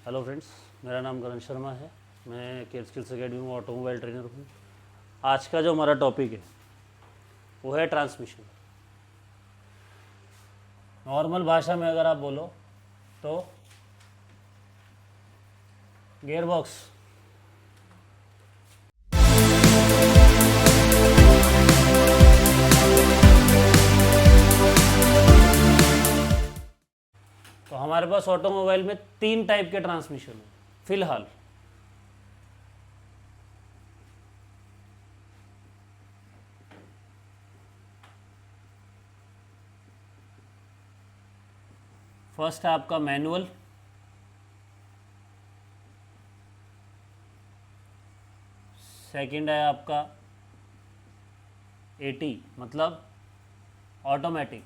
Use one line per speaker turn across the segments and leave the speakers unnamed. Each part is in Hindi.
हेलो फ्रेंड्स, मेरा नाम करण शर्मा है। मैं केयर स्किल्स अकेडमी में ऑटोमोबाइल ट्रेनर हूँ। आज का जो हमारा टॉपिक है वो है ट्रांसमिशन। नॉर्मल भाषा में अगर आप बोलो तो गियर बॉक्स। तो हमारे पास ऑटोमोबाइल में 3 टाइप के ट्रांसमिशन हैं फिलहाल। फर्स्ट है आपका मैनुअल, सेकंड है आपका एटी मतलब ऑटोमेटिक,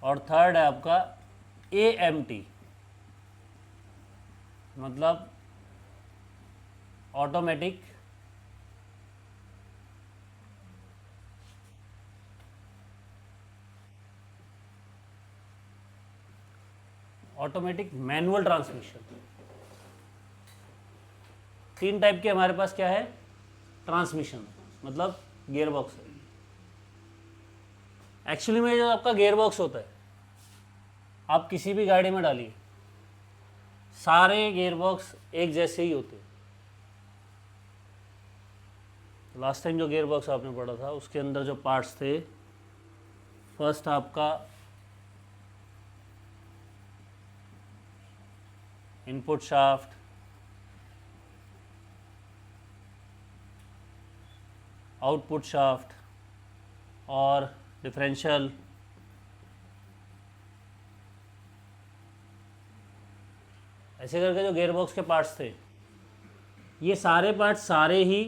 और थर्ड है आपका एएमटी मतलब ऑटोमेटिक मैनुअल ट्रांसमिशन। 3 टाइप के हमारे पास क्या है ट्रांसमिशन मतलब गियर बॉक्स है। एक्चुअली में जो आपका गियर बॉक्स होता है, आप किसी भी गाड़ी में डालिए, सारे गियर बॉक्स एक जैसे ही होते हैं। लास्ट टाइम जो गियर बॉक्स आपने पढ़ा था उसके अंदर जो पार्ट्स थे, फर्स्ट आपका इनपुट शाफ्ट, आउटपुट शाफ्ट और डिफरेंशियल। ऐसे करके जो गियर बॉक्स के पार्ट्स थे, ये सारे पार्ट्स सारे ही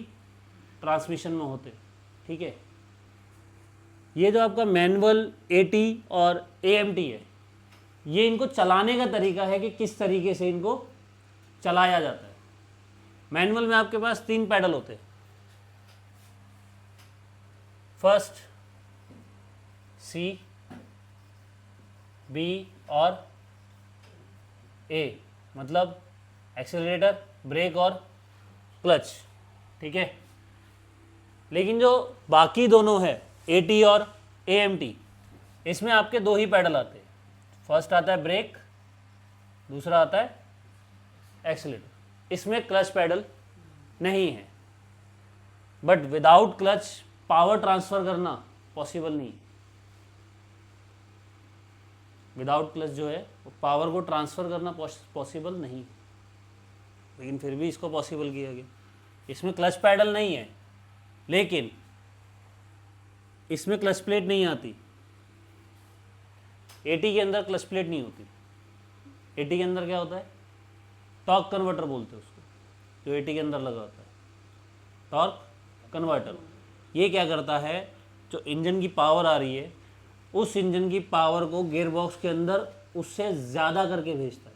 ट्रांसमिशन में होते, ठीक है। ये जो आपका मैनुअल, एटी और एएमटी है, ये इनको चलाने का तरीका है कि किस तरीके से इनको चलाया जाता है। मैनुअल में आपके पास 3 पैडल होते हैं, फर्स्ट सी, बी और ए मतलब एक्सेलरेटर, ब्रेक और क्लच, ठीक है। लेकिन जो बाकी दोनों है एटी और एएमटी, इसमें आपके 2 ही पैडल आते हैं। फर्स्ट आता है ब्रेक, दूसरा आता है एक्सेलरेटर। इसमें क्लच पैडल नहीं है, but without clutch power transfer करना पॉसिबल नहीं। विदाउट क्लच जो है वो पावर को ट्रांसफ़र करना पॉसिबल नहीं, लेकिन फिर भी इसको पॉसिबल किया गया। इसमें क्लच पैडल नहीं है, लेकिन इसमें क्लच प्लेट नहीं आती। एटी के अंदर क्लच प्लेट नहीं होती। एटी के अंदर क्या होता है, टॉर्क कन्वर्टर बोलते हैं उसको, जो एटी के अंदर लगा होता है, टॉर्क कन्वर्टर। ये क्या करता है, जो इंजन की पावर आ रही है, उस इंजन की पावर को गियर बॉक्स के अंदर उससे ज़्यादा करके भेजता है।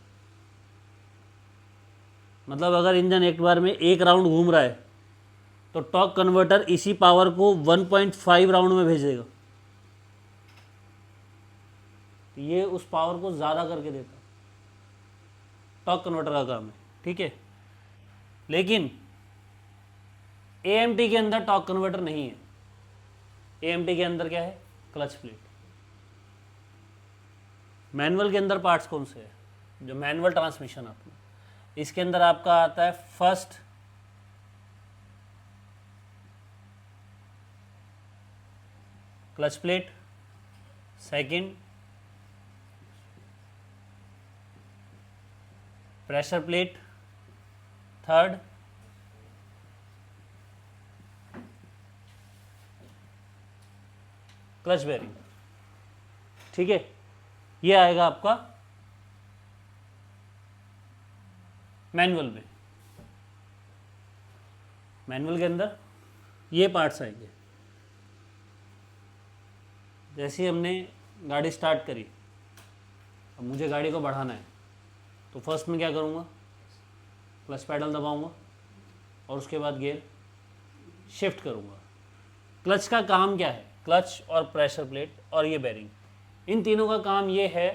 मतलब अगर इंजन एक बार में 1 राउंड घूम रहा है, तो टॉर्क कन्वर्टर इसी पावर को 1.5 राउंड में भेजेगा। ये उस पावर को ज़्यादा करके देता है, टॉर्क कन्वर्टर का काम है, ठीक है। लेकिन एएमटी के अंदर टॉर्क कन्वर्टर नहीं है। एएमटी के अंदर क्या है, क्लच प्लेट। मैनुअल के अंदर पार्ट्स कौन से हैं, जो मैनुअल ट्रांसमिशन अपना, इसके अंदर आपका आता है first clutch plate, second pressure plate, third clutch bearing, ठीक है। ये आएगा आपका मैनुअल में। मैनुअल के अंदर ये पार्ट्स आएंगे। जैसे ही हमने गाड़ी स्टार्ट करी, अब मुझे गाड़ी को बढ़ाना है, तो फर्स्ट में क्या करूँगा, क्लच पैडल दबाऊँगा और उसके बाद गियर शिफ्ट करूँगा। क्लच का काम क्या है, क्लच और प्रेशर प्लेट और ये बेरिंग, इन तीनों का काम ये है,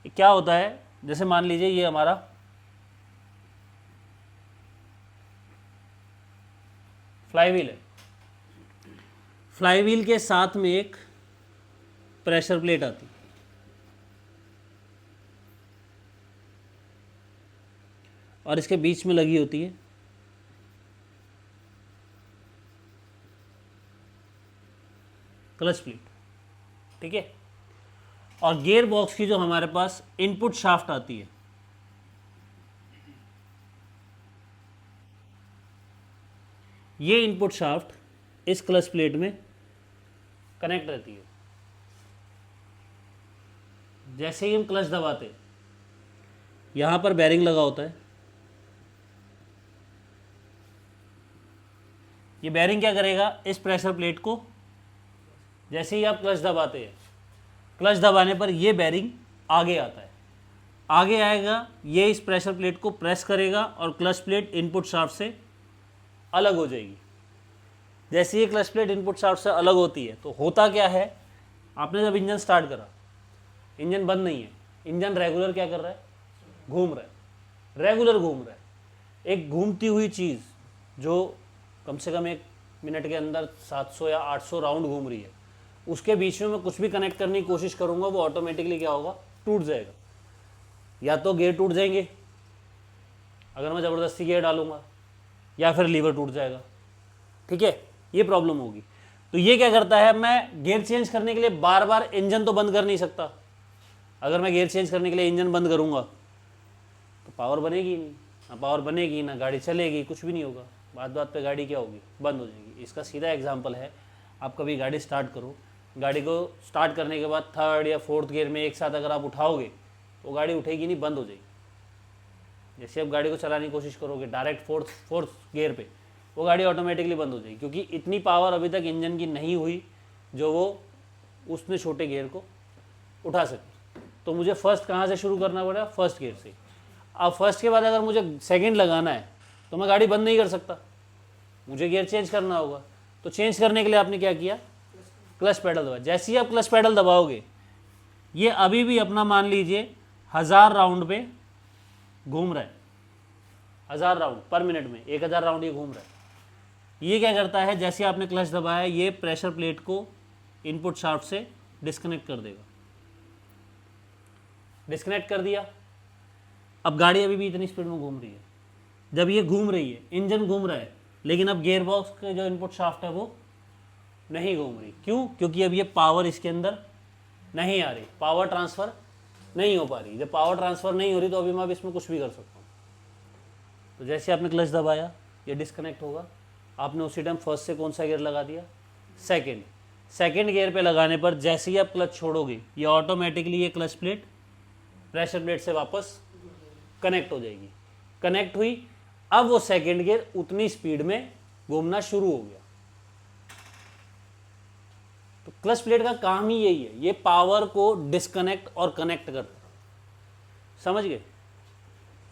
क्या होता है, जैसे मान लीजिए ये हमारा फ्लाईव्हील है, फ्लाईव्हील के साथ में एक प्रेशर प्लेट आती है, और इसके बीच में लगी होती है क्लच प्लेट, ठीक है। और गियर बॉक्स की जो हमारे पास इनपुट शाफ्ट आती है, ये इनपुट शाफ्ट इस क्लच प्लेट में कनेक्ट रहती है। जैसे ही हम क्लच दबाते हैं, यहां पर बेरिंग लगा होता है, ये बेरिंग क्या करेगा, इस प्रेशर प्लेट को जैसे ही आप क्लच दबाते हैं, क्लच दबाने पर ये बेरिंग आगे आता है, आगे आएगा, ये इस प्रेशर प्लेट को प्रेस करेगा और क्लच प्लेट इनपुट शाफ्ट से अलग हो जाएगी। जैसे ये क्लच प्लेट इनपुट शाफ्ट से अलग होती है तो होता क्या है, आपने जब इंजन स्टार्ट करा, इंजन बंद नहीं है, इंजन रेगुलर क्या कर रहा है, घूम रहा है, रेगुलर घूम रहा है। एक घूमती हुई चीज़ जो कम से कम 1 मिनट के अंदर 700 या 800 राउंड घूम रही है, उसके बीच में मैं कुछ भी कनेक्ट करने की कोशिश करूंगा, वो ऑटोमेटिकली क्या होगा, टूट जाएगा। या तो गियर टूट जाएंगे अगर मैं ज़बरदस्ती गियर डालूंगा, या फिर लीवर टूट जाएगा, ठीक है, ये प्रॉब्लम होगी। तो ये क्या करता है, मैं गियर चेंज करने के लिए बार बार इंजन तो बंद कर नहीं सकता। अगर मैं गियर चेंज करने के लिए इंजन बंद करूंगा तो पावर बनेगी नहीं, ना पावर बनेगी, ना गाड़ी चलेगी, कुछ भी नहीं होगा। बात बात पे गाड़ी क्या होगी, बंद हो जाएगी। इसका सीधा एग्जांपल है, आप कभी गाड़ी स्टार्ट करो, गाड़ी को स्टार्ट करने के बाद 3rd या 4th गियर में एक साथ अगर आप उठाओगे तो गाड़ी उठेगी नहीं, बंद हो जाएगी। जैसे आप गाड़ी को चलाने की कोशिश करोगे डायरेक्ट 4th गियर पे, वो गाड़ी ऑटोमेटिकली बंद हो जाएगी, क्योंकि इतनी पावर अभी तक इंजन की नहीं हुई जो वो उसने छोटे गियर को उठा सके। तो मुझे फर्स्ट कहाँ से शुरू करना पड़ेगा, फर्स्ट गियर से। अब फर्स्ट के बाद अगर मुझे सेकंड लगाना है तो मैं गाड़ी बंद नहीं कर सकता, मुझे गियर चेंज करना होगा। तो चेंज करने के लिए आपने क्या किया, क्लच पैडल दबाया। जैसे ही आप क्लच पैडल दबाओगे, ये अभी भी अपना मान लीजिए 1000 राउंड पे घूम रहा है, 1000 राउंड पर मिनट में, 1000 राउंड ये घूम रहा है। ये क्या करता है, जैसे आपने क्लच दबाया, ये प्रेशर प्लेट को इनपुट शाफ्ट से डिस्कनेक्ट कर देगा। डिस्कनेक्ट कर दिया, अब गाड़ी अभी भी इतनी स्पीड में घूम रही है। जब ये घूम रही है, इंजन घूम रहा है, लेकिन अब गियर बॉक्स के जो इनपुट शाफ्ट है वो नहीं घूम रही। क्यों? क्योंकि अब ये पावर इसके अंदर नहीं आ रही, पावर ट्रांसफ़र नहीं हो पा रही। जब पावर ट्रांसफ़र नहीं हो रही तो अभी मैं इसमें कुछ भी कर सकता हूँ। तो जैसे आपने क्लच दबाया, ये डिस्कनेक्ट होगा, आपने उसी टाइम फर्स्ट से कौन सा गियर लगा दिया, सेकेंड गियर पे लगाने पर जैसे ही आप क्लच छोड़ोगे, ये ऑटोमेटिकली ये क्लच प्लेट प्रेशर प्लेट से वापस कनेक्ट हो जाएगी। कनेक्ट हुई, अब वो सेकेंड गियर उतनी स्पीड में घूमना शुरू हो गया। तो क्लच प्लेट का काम ही यही है, ये पावर को डिस्कनेक्ट और कनेक्ट करता है। समझ गए?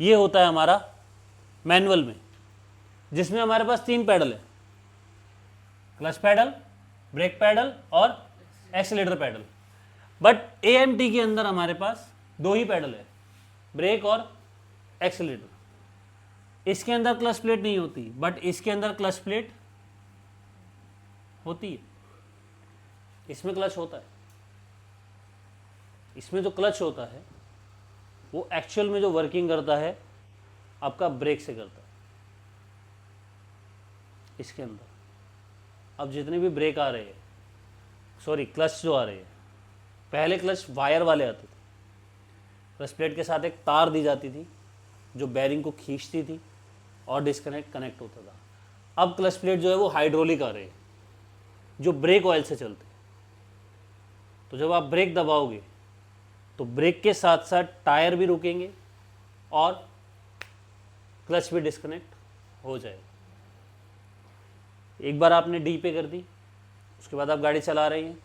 ये होता है हमारा मैनुअल में, जिसमें हमारे पास 3 पैडल है, क्लच पैडल, ब्रेक पैडल और एक्सीलरेटर पैडल। बट AMT के अंदर हमारे पास 2 ही पैडल है, ब्रेक और एक्सीलरेटर। इसके अंदर क्लच प्लेट नहीं होती, बट इसके अंदर क्लच प्लेट होती है। इसमें क्लच होता है, इसमें जो क्लच होता है वो एक्चुअल में जो वर्किंग करता है आपका ब्रेक से करता है। इसके अंदर अब जितने भी ब्रेक आ रहे हैं, सॉरी क्लच जो आ रहे हैं, पहले क्लच वायर वाले आते थे, क्लच प्लेट के साथ एक तार दी जाती थी जो बेरिंग को खींचती थी और डिस्कनेक्ट कनेक्ट होता था। अब क्लच प्लेट जो है वो हाइड्रोलिक आ रहे हैं जो ब्रेक ऑयल से चलते हैं। तो जब आप ब्रेक दबाओगे तो ब्रेक के साथ साथ टायर भी रुकेंगे और क्लच भी डिस्कनेक्ट हो जाएगा। एक बार आपने डी पे कर दी, उसके बाद आप गाड़ी चला रही हैं,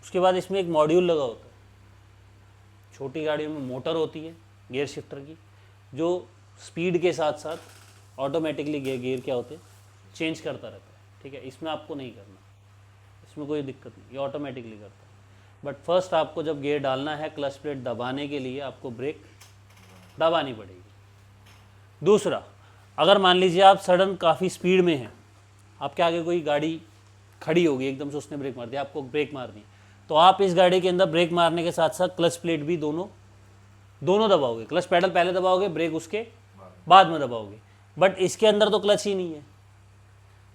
उसके बाद इसमें एक मॉड्यूल लगा होता है। छोटी गाड़ियों में मोटर होती है गियर शिफ्टर की, जो स्पीड के साथ साथ ऑटोमेटिकली गियर क्या होते हैं चेंज करता रहता है। ठीक है, इसमें आपको नहीं करना, इसमें कोई दिक्कत नहीं, ये ऑटोमेटिकली करता है। बट फर्स्ट आपको जब गियर डालना है क्लच प्लेट दबाने के लिए आपको ब्रेक दबानी पड़ेगी। दूसरा, अगर मान लीजिए आप सडन काफ़ी स्पीड में हैं, आपके आगे कोई गाड़ी खड़ी होगी, एकदम से उसने ब्रेक मार दिया, आपको ब्रेक मारनी है, तो आप इस गाड़ी के अंदर ब्रेक मारने के साथ साथ क्लच प्लेट भी दोनों दबाओगे। क्लच पैडल पहले दबाओगे, ब्रेक उसके बाद में दबाओगे, बट इसके अंदर तो क्लच ही नहीं है।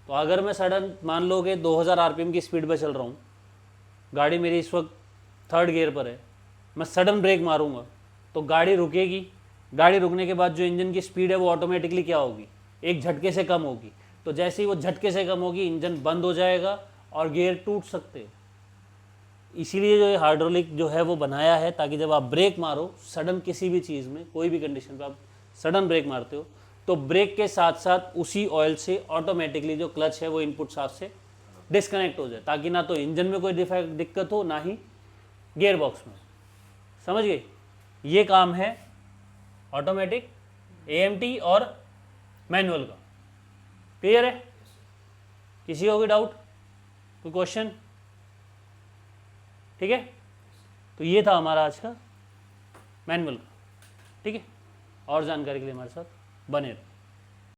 तो अगर मैं सडन मान लो कि 2000 आरपीएम की स्पीड पर चल रहा हूँ, गाड़ी मेरी इस वक्त 3rd गियर पर है, मैं सडन ब्रेक मारूंगा तो गाड़ी रुकेगी। गाड़ी रुकने के बाद जो इंजन की स्पीड है वो ऑटोमेटिकली क्या होगी, एक झटके से कम होगी। तो जैसे ही वो झटके से कम होगी, इंजन बंद हो जाएगा और गियर टूट सकते हैं। इसीलिए जो हाइड्रोलिक जो है वो बनाया है, ताकि जब आप ब्रेक मारो सडन, किसी भी चीज़ में कोई भी कंडीशन पे आप सडन ब्रेक मारते हो, तो ब्रेक के साथ साथ उसी ऑयल से ऑटोमेटिकली जो क्लच है वो इनपुट शाफ्ट से डिस्कनेक्ट हो जाए, ताकि ना तो इंजन में कोई दिक्कत हो, ना ही गियर बॉक्स में। समझ गए? ये काम है ऑटोमेटिक, एएमटी और मैनुअल का। क्लियर है? किसी को कोई डाउट, कोई क्वेश्चन? ठीक है, तो ये था हमारा आज का मैनुअल का। ठीक है, और जानकारी के लिए हमारे साथ बने रहो।